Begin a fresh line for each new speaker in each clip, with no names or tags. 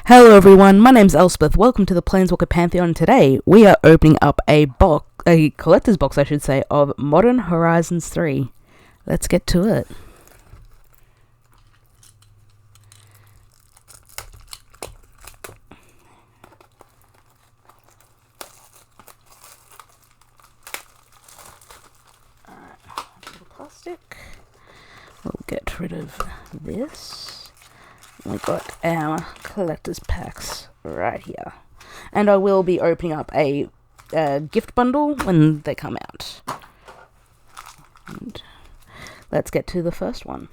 Hello everyone, my name's Elspeth. Welcome to the Planeswalker Pantheon. Today we are opening up a collector's box, I should say, of Modern Horizons 3. Let's get to it. Plastic. We'll get rid of this. We got our collector's packs right here, and I will be opening up a gift bundle when they come out. And let's get to the first one.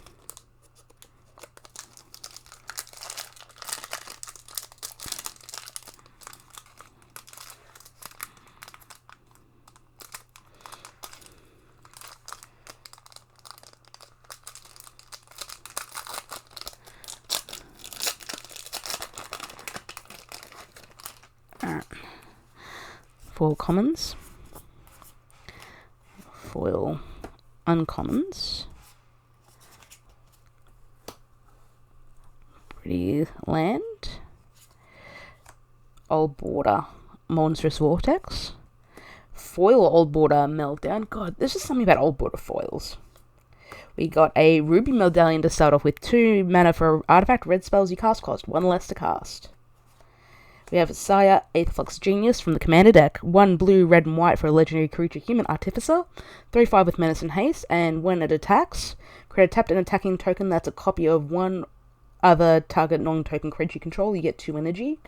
Foil commons, foil uncommons, pretty land, old border monstrous vortex, foil old border meltdown. God, there's just something about old border foils. We got a ruby medallion to start off with, 2 mana for artifact. Red spells you cast cost 1 less to cast. We have Saya, Aetherflux Genius from the Commander deck. 1 blue, red, and white for a legendary creature, Human Artificer. 3/5 with Menace and Haste, and when it attacks, create a tapped and attacking token that's a copy of one other target non-token creature you control. You get 2 energy.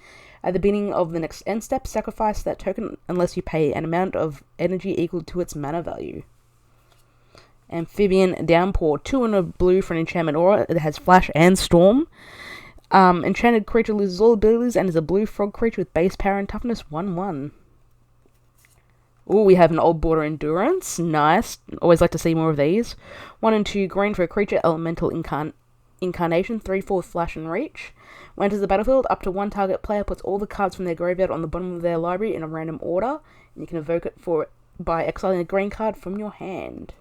At the beginning of the next end step, sacrifice that token unless you pay an amount of energy equal to its mana value. Amphibian Downpour, 2 and a blue for an enchantment aura. It has Flash and Storm. Enchanted creature loses all abilities and is a blue frog creature with base power and toughness 1/1. Ooh, we have an old border endurance. Nice. Always like to see more of these. 1 and 2 green for a creature, elemental incarnation, 3/4 flash and reach. When enters the battlefield, up to 1 target player puts all the cards from their graveyard on the bottom of their library in a random order, and you can evoke it by exiling a green card from your hand.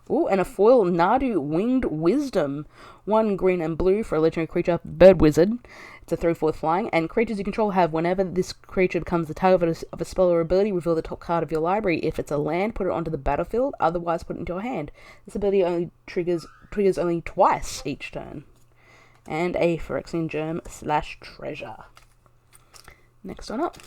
Ooh, and a foil Nadu Winged Wisdom. 1 green and blue for a legendary creature, Bird Wizard. It's a 3/4 flying, and creatures you control have, whenever this creature becomes the target of a spell or ability, reveal the top card of your library. If it's a land, put it onto the battlefield, otherwise put it into your hand. This ability only triggers only twice each turn. And a Phyrexian Germ / Treasure. Next one up.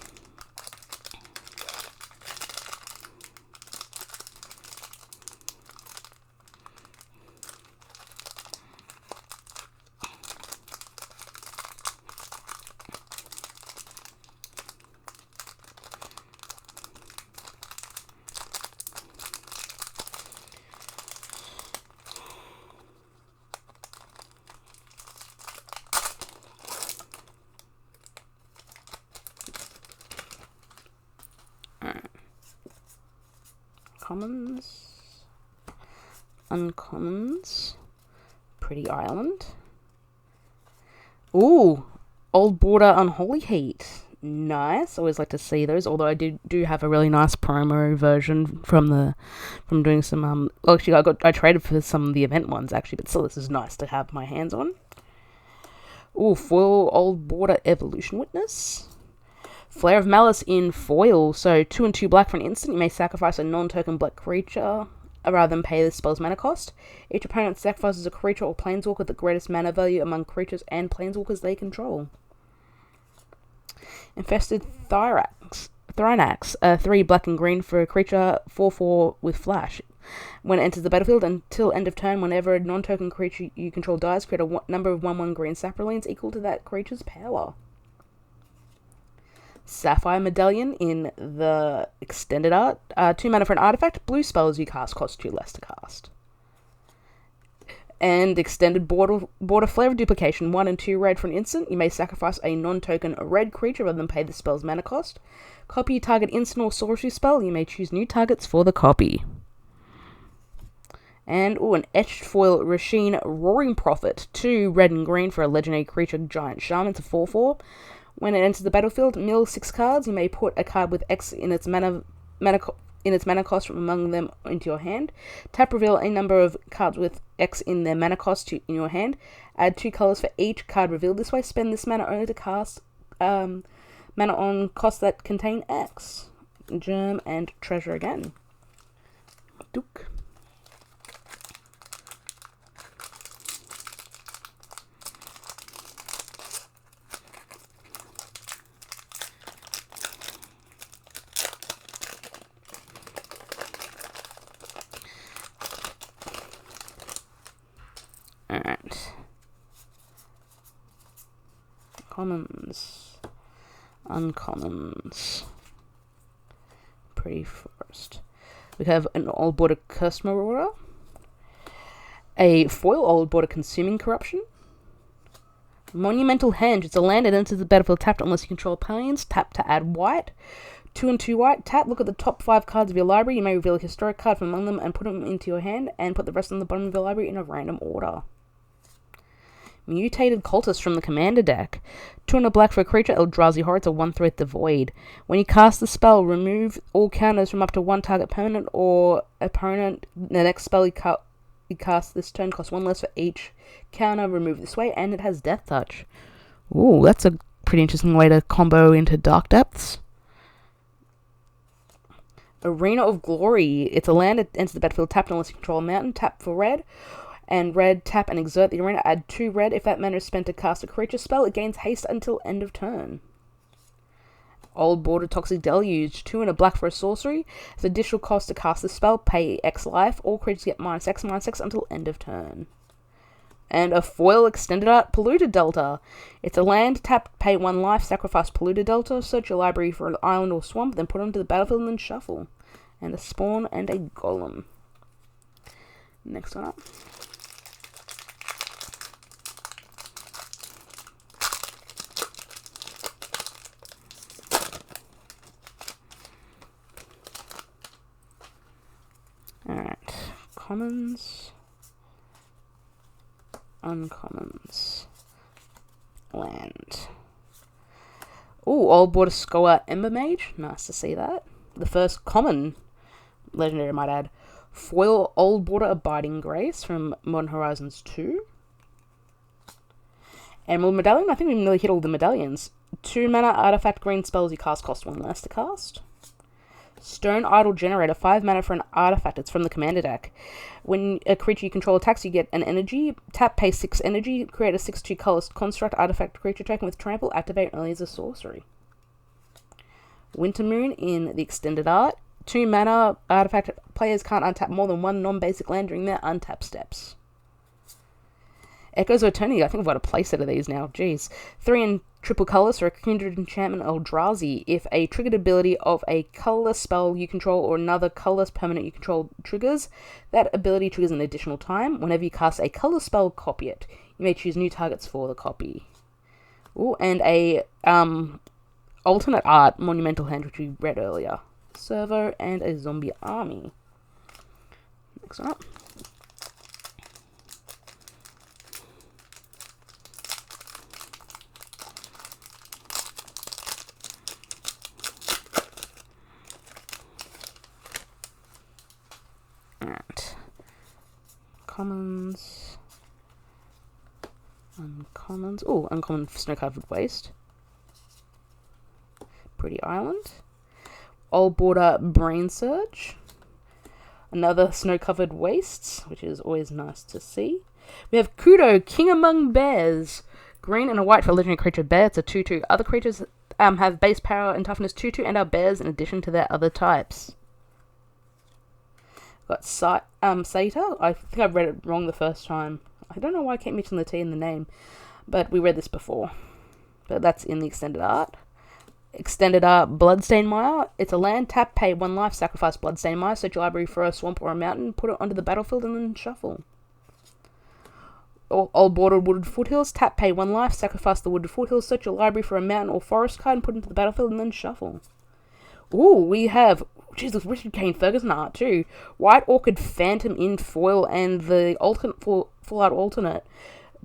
Commons, uncommons, Pretty Island. Ooh, old border Unholy Heat. Nice. Always like to see those. Although I do have a really nice promo version from doing some actually I traded for some of the event ones actually, but still this is nice to have my hands on. Ooh, foil old border Evolution Witness. Flare of Malice in foil, so 2 and 2 black for an instant. You may sacrifice a non-token black creature rather than pay the spell's mana cost. Each opponent sacrifices a creature or planeswalker with the greatest mana value among creatures and planeswalkers they control. Infested Thyrax, 3 black and green for a creature, 4/4 with Flash. When it enters the battlefield, until end of turn, whenever a non-token creature you control dies, create a number of 1/1 green saprolines equal to that creature's power. Sapphire Medallion in the extended art. 2 mana for an artifact. Blue spells you cast cost 2 less to cast. And extended border Flare of Duplication. 1 and 2 red for an instant. You may sacrifice a non-token red creature rather than pay the spell's mana cost. Copy target instant or sorcery spell. You may choose new targets for the copy. And an etched foil Rasheen Roaring Prophet. 2 red and green for a legendary creature, Giant Shaman. It's a 4/4. When it enters the battlefield, mill 6 cards. You may put a card with X in its mana in its mana cost from among them into your hand. Tap, reveal a number of cards with X in their mana cost in your hand. Add 2 colors for each card revealed this way. Spend this mana only to cast mana on costs that contain X. Germ and treasure again. Duke. Alright. Commons. Uncommons. Pretty forest. We have an old border Cursed Marauder. A foil old border Consuming Corruption. Monumental Henge. It's a land that enters the battlefield tapped unless you control planes. Tap to add white. 2 and 2 white. Tap, look at the top 5 cards of your library. You may reveal a historic card from among them and put them into your hand, and put the rest on the bottom of your library in a random order. Mutated Cultist from the Commander deck. 2 and a black for a creature, Eldrazi Horror. It's a 1/3 the Void. When you cast the spell, remove all counters from up to 1 target permanent or opponent. The next spell you cast this turn costs 1 less for each counter removed this way, and it has Death Touch. Ooh, that's a pretty interesting way to combo into Dark Depths. Arena of Glory. It's a land that enters the battlefield tapped unless you control a mountain. Tap for red. And red, tap and exert the arena. Add 2 red. If that mana is spent to cast a creature spell, it gains haste until end of turn. Old Border Toxic Deluge. 2 and a black for a sorcery. As additional cost to cast the spell, pay X life. All creatures get -X/-X until end of turn. And a foil Extended Art Polluted Delta. It's a land, tap, pay 1 life, sacrifice Polluted Delta, search your library for an island or swamp, then put it onto the battlefield and then shuffle. And a spawn and a golem. Next one up. Alright, commons, uncommons, land. Ooh, old border Skoa Ember Mage, nice to see that. The first common legendary, I might add. Foil old border Abiding Grace from Modern Horizons 2. Emerald Medallion, I think we nearly hit all the medallions. 2 mana artifact green spells you cast cost 1 less to cast. Stone Idol Generator, 5 mana for an artifact. It's from the Commander deck. When a creature you control attacks, you get an energy. Tap, pay 6 energy. Create a 6/2 colorless construct artifact creature token with trample. Activate only as a sorcery. Winter Moon in the Extended Art. 2 mana artifact. Players can't untap more than 1 non-basic land during their untap steps. Echoes of Eternity. I think I've got a playset of these now. Jeez. 3 and triple colors for a Kindred Enchantment Eldrazi. If a triggered ability of a colorless spell you control or another colorless permanent you control triggers, that ability triggers an additional time. Whenever you cast a colorless spell, copy it. You may choose new targets for the copy. Ooh, and a alternate art Monumental Hand, which we read earlier. Servo and a zombie army. Next one up. Alright. Commons. Uncommons. Oh, uncommon Snow-Covered Waste. Pretty Island. Old Border Brain Surge. Another Snow-Covered Wastes, which is always nice to see. We have Kudo, King Among Bears. Green and a white for a legendary creature bear. It's a 2/2. Other creatures have base power and toughness 2/2 and are bears in addition to their other types. Got Saita. I think I read it wrong the first time. I don't know why I keep mixing the T in the name, but we read this before. But that's in the Extended Art. Extended Art Bloodstained Mire. It's a land, tap, pay 1 life, sacrifice Bloodstained Mire, search your library for a swamp or a mountain, put it onto the battlefield and then shuffle. Old Border Wooded Foothills, tap, pay 1 life, sacrifice the Wooded Foothills, search your library for a mountain or forest card and put it into the battlefield and then shuffle. Ooh, we have, Jesus, Richard Kane Ferguson art too. White Orchid Phantom in foil and the alternate full art alternate.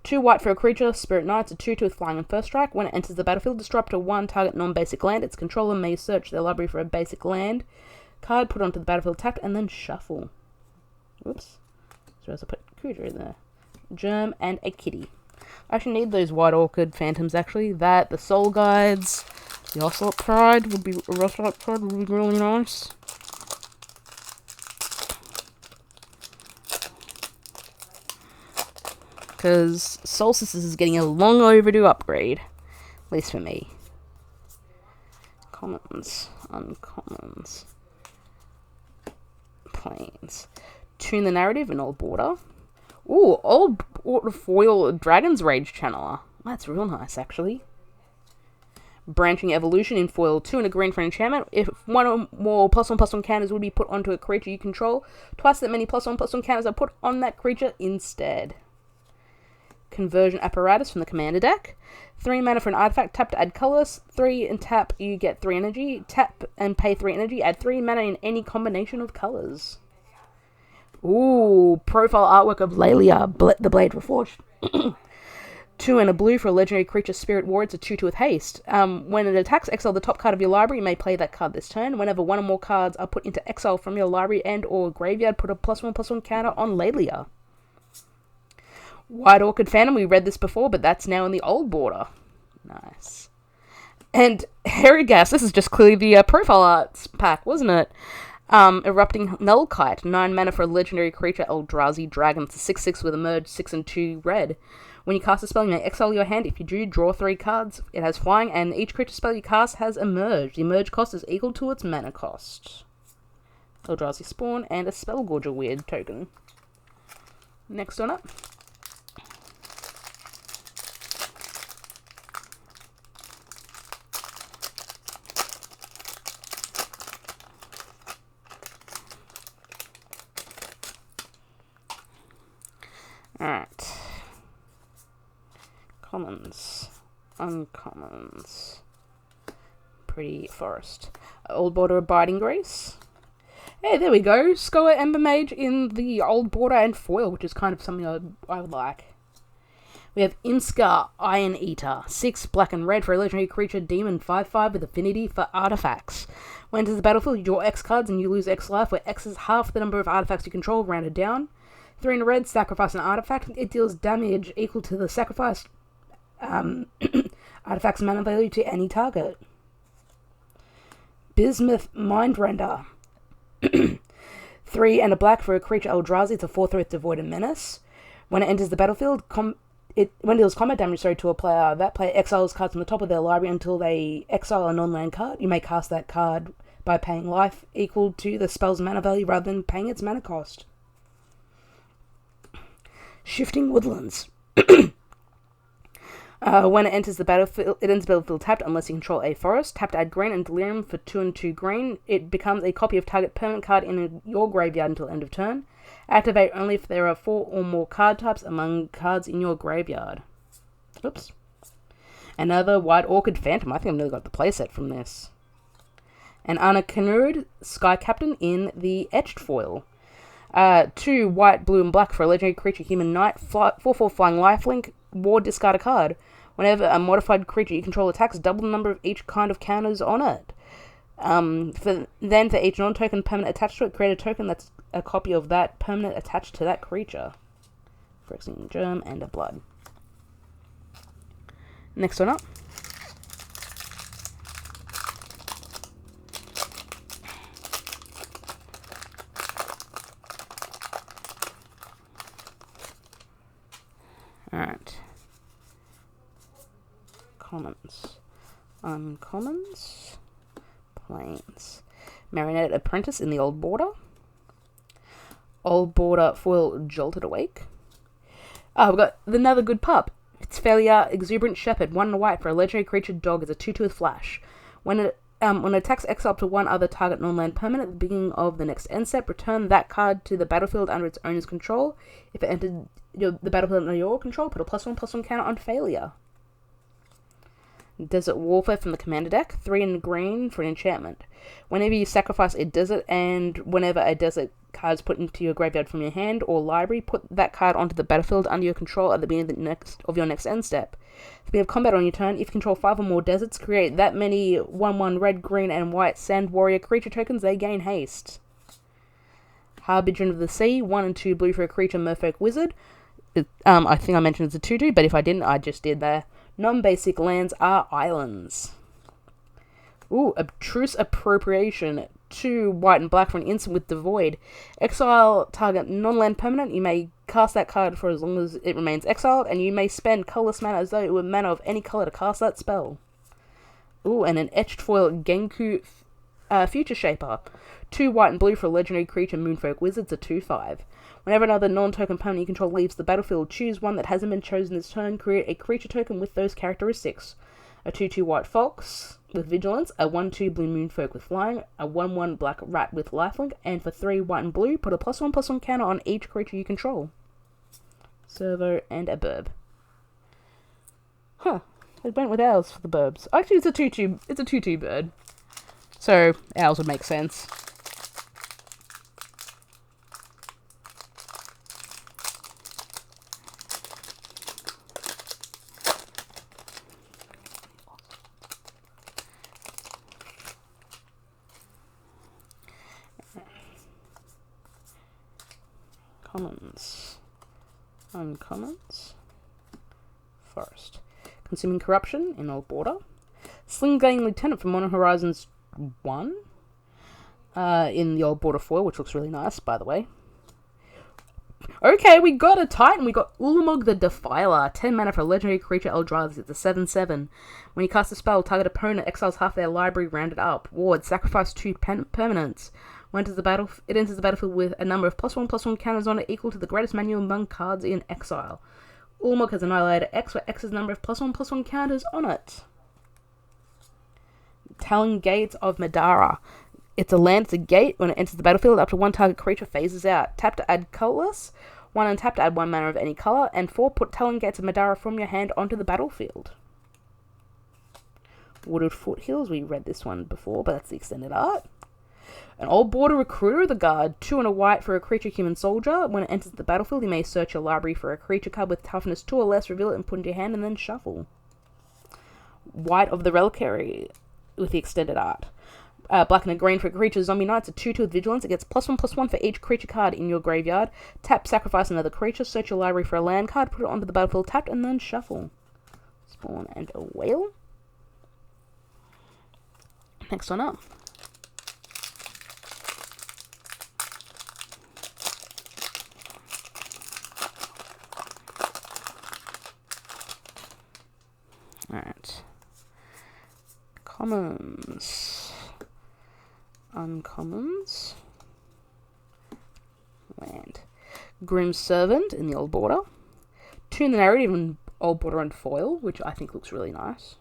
2 white for a creature, Spirit Knights, a 2/2 with flying and first strike. When it enters the battlefield, destroy up to 1 target non-basic land. Its controller may search their library for a basic land. card, put onto the battlefield tapped, and then shuffle. Whoops. So I put creature in there. Germ and a kitty. I actually need those White Orchid Phantoms, actually. That, the Soul Guides, the Ocelot Pride would be really nice. Because Solstices is getting a long overdue upgrade. At least for me. Commons. Uncommons. Plains. Tune the Narrative in Old Border. Ooh, Old Border Foil Dragon's Rage Channeler. That's real nice, actually. Branching Evolution in Foil 2 and a green for enchantment. If one or more +1/+1 counters would be put onto a creature you control, twice that many +1/+1 counters are put on that creature instead. Conversion Apparatus from the Commander deck. 3 mana for an artifact. Tap to add colors. 3 and tap, you get 3 energy. Tap and pay 3 energy. Add 3 mana in any combination of colors. Ooh, profile artwork of Lelia, the Blade Reforged. 2 and a blue for a legendary creature, Spirit Warrior. It's a 2/2 with haste. When it attacks, exile the top card of your library. You may play that card this turn. Whenever one or more cards are put into exile from your library and or graveyard, put a +1/+1 counter on Lelia. White Orchid Phantom, we read this before, but that's now in the Old Border. Nice. And Hairy Gas, this is just clearly the profile arts pack, wasn't it? Erupting Nullkite, 9 mana for a legendary creature, Eldrazi Dragon. It's a 6/6 with Emerge, 6 and 2 red. When you cast a spell, you may exile your hand. If you do, draw 3 cards. It has flying, and each creature spell you cast has Emerge. The Emerge cost is equal to its mana cost. Eldrazi Spawn, and a Spellgorger Weird token. Next one up. Alright. Commons. Uncommons. Pretty Forest. Old Border Abiding Grace. Hey, there we go. Scholar Ember Mage in the Old Border and foil, which is kind of something I would like. We have Inskar Iron Eater. 6 black and red for a legendary creature, demon 5/5 with affinity for artifacts. When it enters the battlefield, you draw X cards and you lose X life, where X is half the number of artifacts you control, rounded down. 3 in red, sacrifice an artifact. It deals damage equal to the sacrificed artifact's mana value to any target. Bismuth Mindrender. 3 and a black for a creature Eldrazi. It's a 4/3 with Devoid and Menace. When it enters the battlefield, when it deals combat damage to a player, that player exiles cards from the top of their library until they exile a non-land card. You may cast that card by paying life equal to the spell's mana value rather than paying its mana cost. Shifting Woodlands. When it enters the battlefield, it enters the battlefield tapped unless you control a forest. Tap to add green and Delirium for 2 and 2 green. It becomes a copy of target permanent card in your graveyard until end of turn. Activate only if there are 4 or more card types among cards in your graveyard. Oops. Another White Orchid Phantom. I think I've nearly got the playset from this. And Anna Kanud, Sky Captain in the Etched foil. 2 white, blue, and black for a legendary creature, Human Knight, 4/4 flying lifelink, war, discard a card. Whenever a modified creature you control attacks, double the number of each kind of counters on it. For each non-token permanent attached to it, create a token that's a copy of that permanent attached to that creature. Phyrexian Germ and a Blood. Next one up. Alright. Commons. Uncommons. Plains. Marionette Apprentice in the Old Border. Old Border foil Jolted Awake. We've got another good pup. It's Failure Exuberant Shepherd. 1 and a white for a legendary creature dog. Is a 2/2 with flash. When it attacks, exile up to 1 other target non-land permanent at the beginning of the next end step. Return that card to the battlefield under its owner's control. If it entered the battlefield under your control, put a +1/+1 counter on Failure. Desert Warfare from the commander deck. 3 in green for an enchantment. Whenever you sacrifice a desert and whenever a desert card is put into your graveyard from your hand or library, put that card onto the battlefield under your control at the beginning of your next end step. If you have combat on your turn, if you control 5 or more deserts, create that many 1/1 red, green, and white Sand Warrior creature tokens, they gain haste. Harbinger of the Sea, 1 and 2 blue for a creature, Merfolk Wizard. I think I mentioned it's a 2/2, but if I didn't, I just did there. Non-basic lands are islands. Ooh, Obtruse Appropriation. 2 white and black for an instant with Devoid. Exile target non-land permanent. You may cast that card for as long as it remains exiled, and you may spend colorless mana as though it were mana of any color to cast that spell. Ooh, and an etched foil Genku Future Shaper. 2 white and blue for a legendary creature, Moonfolk Wizards, a 2/5. Whenever another non-token opponent you control leaves the battlefield, choose one that hasn't been chosen this turn, create a creature token with those characteristics. A 2/2 white fox with vigilance, a 1/2 blue moonfolk with flying, a 1/1 black rat with lifelink, and for 3 white and blue, put a +1/+1 counter on each creature you control. Servo and a burb. Huh. I went with owls for the burbs. Actually, it's a 2/2 bird. So, owls would make sense. Commons. Uncommons. Forest. Consuming Corruption in Old Border. Sling-Gang Lieutenant from Mono Horizons 1. In the Old Border foil, which looks really nice, by the way. Okay, we got a Titan. We got Ulamog the Defiler. 10 mana for a legendary creature, Eldrazi. It's a 7/7. When you cast a spell, target opponent exiles half their library, rounded up. Ward, sacrifice 2 permanents. When it enters the battlefield with a number of +1/+1 counters on it equal to the greatest manual among cards in exile. Ulamog has Annihilator X, where X is the number of +1/+1 counters on it. Talon Gates of Madara. It's a land, it's a gate. When it enters the battlefield, up to 1 target creature phases out. Tap to add colorless, 1 untap to add 1 mana of any color, and 4 put Talon Gates of Madara from your hand onto the battlefield. Wooded Foothills, we read this one before, but that's the extended art. An Old Border Recruiter of the Guard, 2 and a white for a creature human soldier. When it enters the battlefield, you may search your library for a creature card with toughness 2 or less, reveal it and put it into your hand, and then shuffle. White of the Reliquary with the extended art. Black and a green for a creature, Zombie Knights, a 2/2 with vigilance. It gets +1/+1 for each creature card in your graveyard. Tap, sacrifice another creature, search your library for a land card, put it onto the battlefield tapped, and then shuffle. Spawn and a whale. Next one up. Alright. Commons. Uncommons. Land. Grim Servant in the Old Border. 2 in the narrative in Old Border and foil, which I think looks really nice.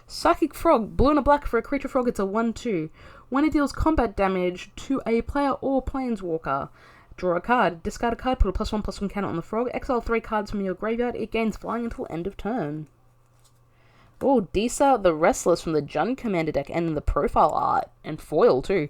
Psychic Frog. Blue and a black for a creature frog. It's a 1/2. When it deals combat damage to a player or planeswalker, draw a card. Discard a card. Put a +1/+1 counter on the frog. Exile 3 cards from your graveyard. It gains flying until end of turn. Oh, Disa the Restless from the Jund Commander deck and in the profile art. And foil, too.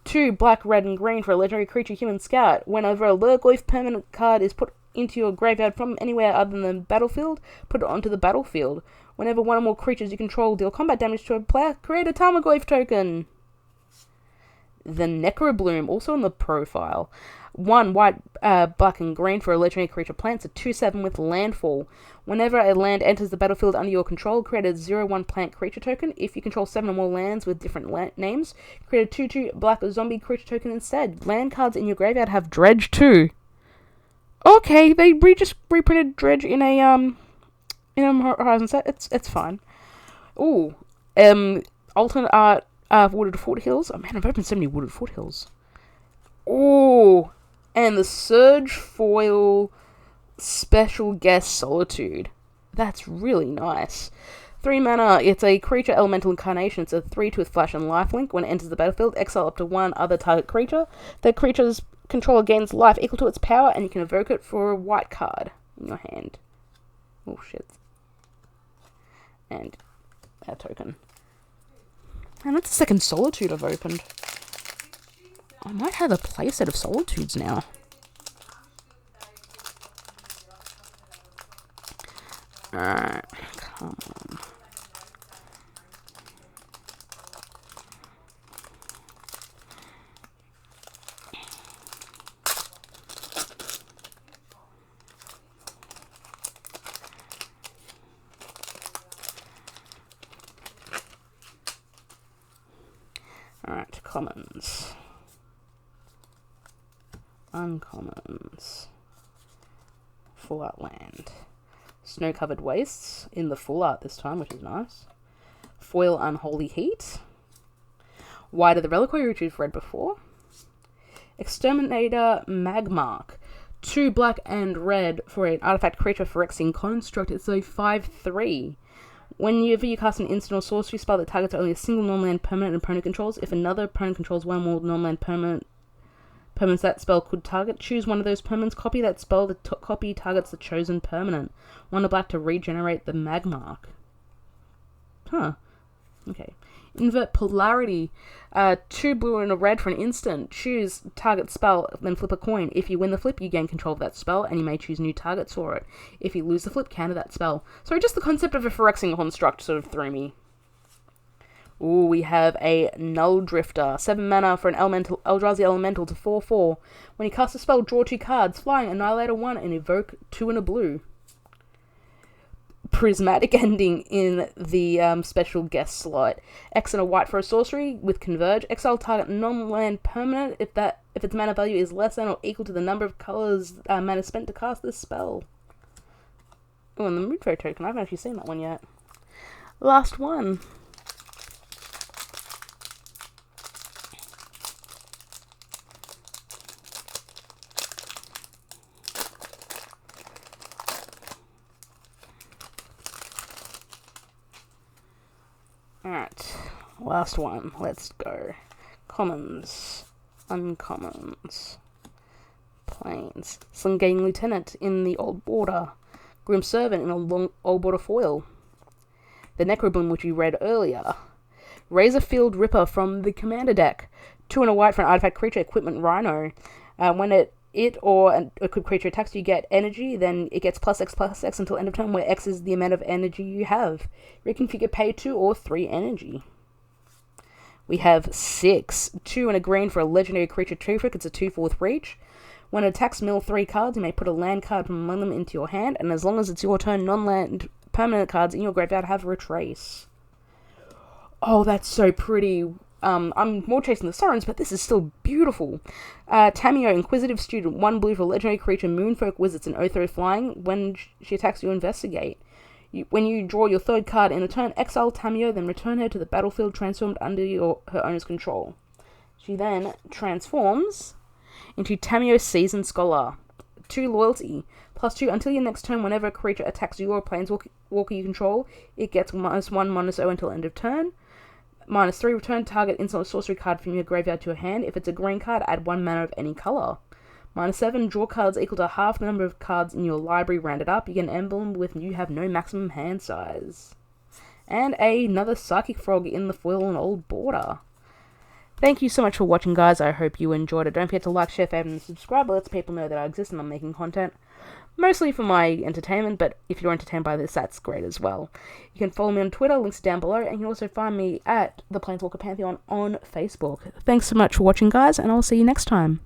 2 black, red, and green for a legendary creature, Human Scout. Whenever a Lurgoyf permanent card is put into your graveyard from anywhere other than the battlefield, put it onto the battlefield. Whenever 1 or more creatures you control deal combat damage to a player, create a Tarmogoyf token. The Necrobloom, also in the profile. 1 white, black, and green for a legendary creature plant. It's a 2/7 with landfall. Whenever a land enters the battlefield under your control, create a 0/1 plant creature token. If you control 7 or more lands with different names, create a 2/2 black zombie creature token instead. Land cards in your graveyard have Dredge too. Okay, they just reprinted Dredge in a Horizon set. It's fine. Ooh, alternate art Wooded Foothills. Oh man, I've opened so many Wooded Foothills. Ooh, and the Surge foil special guest Solitude. That's really nice. 3 mana, it's a creature elemental incarnation. It's a 3/2 with flash and lifelink. When it enters the battlefield, exile up to 1 other target creature. That creature's controller gains life equal to its power, and you can evoke it for a white card in your hand. Oh shit. And our token. And that's the second Solitude I've opened. I might have a playset of Solitudes now. Alright, come on. Alright, commons. Uncommons. Full art land. Snow-covered wastes in the full art this time, which is nice. Foil unholy heat. Wide of the reliquary, which we've read before. Exterminator Magmark. 2 black and red for an artifact creature Phyrexian construct. It's a 5/3. Whenever you cast an instant or sorcery spell that targets only a single non-land permanent an opponent controls, if another opponent controls one more non-land permanents that spell could target, choose one of those permanents, copy that spell, the copy targets the chosen permanent. 1 black to regenerate the Magmark. Huh. Okay. Invert Polarity. 2 blue and a red for an instant. Choose target spell, then flip a coin. If you win the flip, you gain control of that spell, and you may choose new targets for it. If you lose the flip, counter that spell. So just the concept of a Phyrexian construct sort of threw me. Ooh, we have a Null Drifter. 7 mana for an Eldrazi Elemental to 4/4. When you cast a spell, draw 2 cards. Flying, Annihilator 1, and evoke 2 and a blue. Prismatic Ending in the special guest slot. X and a white for a sorcery with Converge. Exile target non-land permanent if its mana value is less than or equal to the number of colors mana spent to cast this spell. Oh, and the Moonfairy token. I haven't actually seen that one yet. Last one. Alright, last one. Let's go. Commons. Uncommons. Plains. Slingating Lieutenant in the Old Border. Grim Servant in a Old Border foil. The Necrobloom, which we read earlier. Razorfield Ripper from the Commander deck. 2 and a white for an artifact creature, Equipment Rhino. When it or an equipped creature attacks, you get energy, then it gets +X until end of turn, where X is the amount of energy you have. Reconfigure, pay 2 or 3 energy. We have 6. 2 and a green for a legendary creature Tefrik. It's a 2/4 with reach. When it attacks, mill 3 cards. You may put a land card from among them into your hand, and as long as it's your turn, non-land permanent cards in your graveyard have retrace. Oh, that's so pretty. I'm more chasing the Sirens, but this is still beautiful. Tamio, Inquisitive Student, 1 blue for legendary creature, Moonfolk Wizards, and Oath Flying. When she attacks, you investigate. When you draw your 3rd card in a turn, exile Tamio, then return her to the battlefield transformed under her owner's control. She then transforms into Tamio Seasoned Scholar. 2 loyalty, +2 until your next turn. Whenever a creature attacks you or a planeswalker you control, it gets -1, -0 until end of turn. -3, return target instant or sorcery card from your graveyard to your hand. If it's a green card, add 1 mana of any color. -7, draw cards equal to half the number of cards in your library rounded up. You get an emblem with you have no maximum hand size. And another Psychic Frog in the foil and Old Border. Thank you so much for watching, guys. I hope you enjoyed it. Don't forget to like, share, favorite, and subscribe. It lets people know that I exist and I'm making content. Mostly for my entertainment, but if you're entertained by this, that's great as well. You can follow me on Twitter, links down below, and you can also find me at the Planeswalker Pantheon on Facebook. Thanks so much for watching, guys, and I'll see you next time.